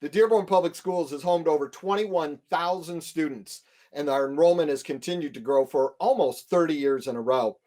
The Dearborn Public Schools is home to over 21,000 students, and our enrollment has continued to grow for almost 30 years in a row.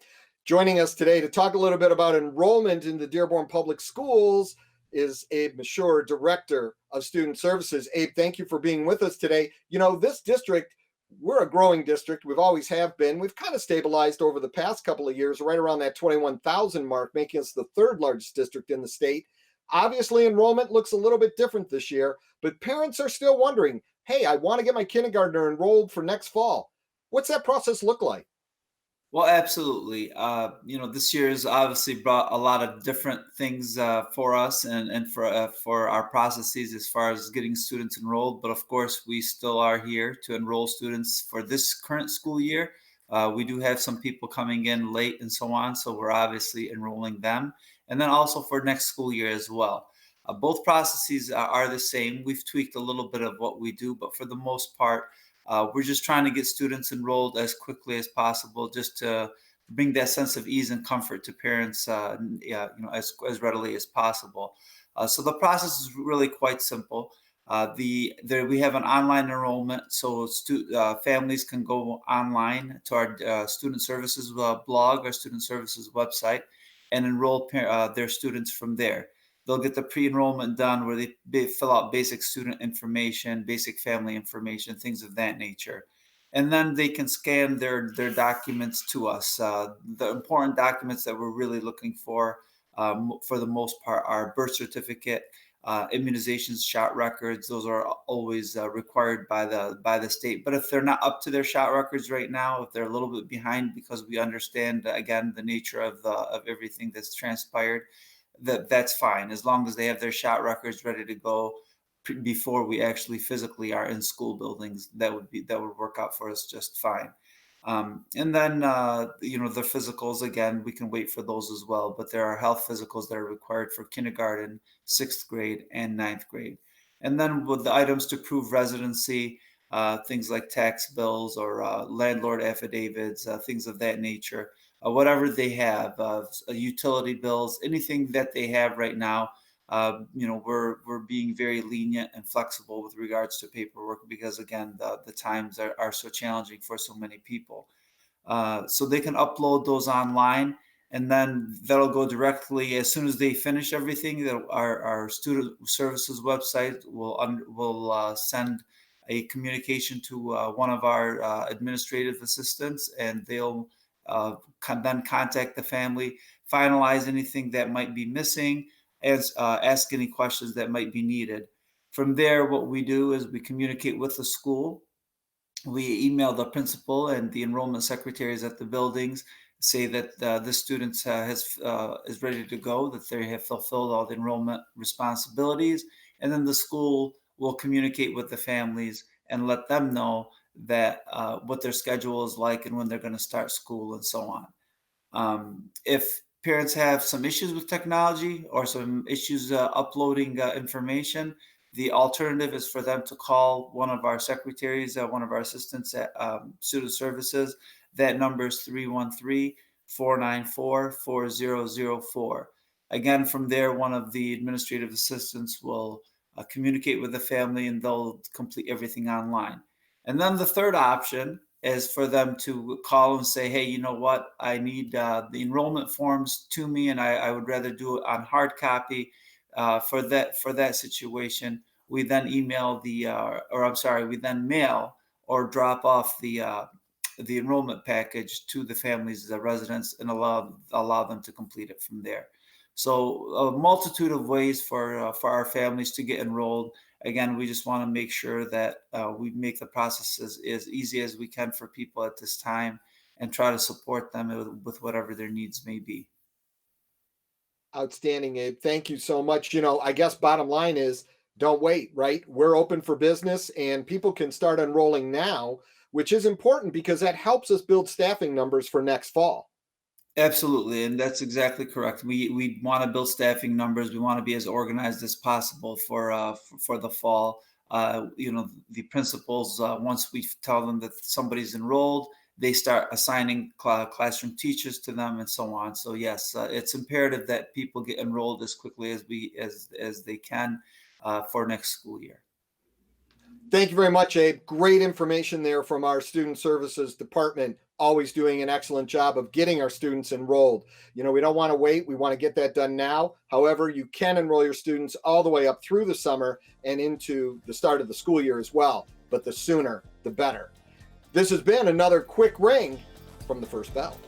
Joining us today to talk a little bit about enrollment in the Dearborn Public Schools is Abe Mashur, Director of Student Services. Abe, thank you for being with us today. This district, we're a growing district. We've always have been. We've kind of stabilized over the past couple of years, right around that 21,000 mark, making us the third largest district in the state. Obviously, enrollment looks a little bit different this year, but parents are still wondering, hey, I want to get my kindergartner enrolled for next fall. What's that process look like? Well, absolutely. This year has obviously brought a lot of different things for us and for our processes as far as getting students enrolled. But of course, we still are here to enroll students for this current school year. We do have some people coming in late and so on, so we're obviously enrolling them, and then also for next school year as well. Both processes are the same. We've tweaked a little bit of what we do, but for the most part, we're just trying to get students enrolled as quickly as possible, just to bring that sense of ease and comfort to parents, yeah, as readily as possible. So the process is really quite simple. We have an online enrollment, so families can go online to our student services blog, our student services website, and enroll their students from there. They'll get the pre-enrollment done where they fill out basic student information, basic family information, things of that nature. And then they can scan their documents to us. The important documents that we're really looking for the most part, are birth certificate, immunizations, shot records. Those are always required by the state. But if they're not up to their shot records right now, if they're a little bit behind, because we understand again the nature of everything that's transpired, that's fine, as long as they have their shot records ready to go before we actually physically are in school buildings. That would work out for us just fine. And then the physicals, again, we can wait for those as well. But there are health physicals that are required for kindergarten, sixth grade, and ninth grade. And then with the items to prove residency, things like tax bills or landlord affidavits, things of that nature, whatever they have, utility bills, anything that they have right now. We're being very lenient and flexible with regards to paperwork, because again, the times are so challenging for so many people. So they can upload those online, and then that'll go directly as soon as they finish everything. That our student services website will send a communication to one of our administrative assistants, and they'll then contact the family, finalize anything that might be missing, as ask any questions that might be needed. From there, what we do is we communicate with the school. We email the principal and the enrollment secretaries at the buildings, say that the student is ready to go, that they have fulfilled all the enrollment responsibilities, and then the school will communicate with the families and let them know that what their schedule is like and when they're going to start school and so on. If parents have some issues with technology or some issues uploading information, the alternative is for them to call one of our secretaries, one of our assistants at student services. That number is 313-494-4004. Again, from there, one of the administrative assistants will communicate with the family, and they'll complete everything online. And then the third option is for them to call and say, hey, you know what, I need the enrollment forms to me, and I would rather do it on hard copy. For that situation, we then we then mail or drop off the enrollment package to the family's residence, and allow them to complete it from there. So a multitude of ways for our families to get enrolled. Again, we just want to make sure that we make the process as easy as we can for people at this time, and try to support them with whatever their needs may be. Outstanding, Abe. Thank you so much. I guess bottom line is don't wait, right? We're open for business and people can start enrolling now, which is important because that helps us build staffing numbers for next fall. Absolutely, and that's exactly correct. We want to build staffing numbers. We want to be as organized as possible for the fall. The principals, once we tell them that somebody's enrolled, they start assigning classroom teachers to them and so on. So yes, it's imperative that people get enrolled as quickly as they can. for next school year. Thank you very much, Abe. Great information there from our Student Services Department, always doing an excellent job of getting our students enrolled. We don't want to wait. We want to get that done now. However, you can enroll your students all the way up through the summer and into the start of the school year as well. But the sooner, the better. This has been another quick ring from the First Bell.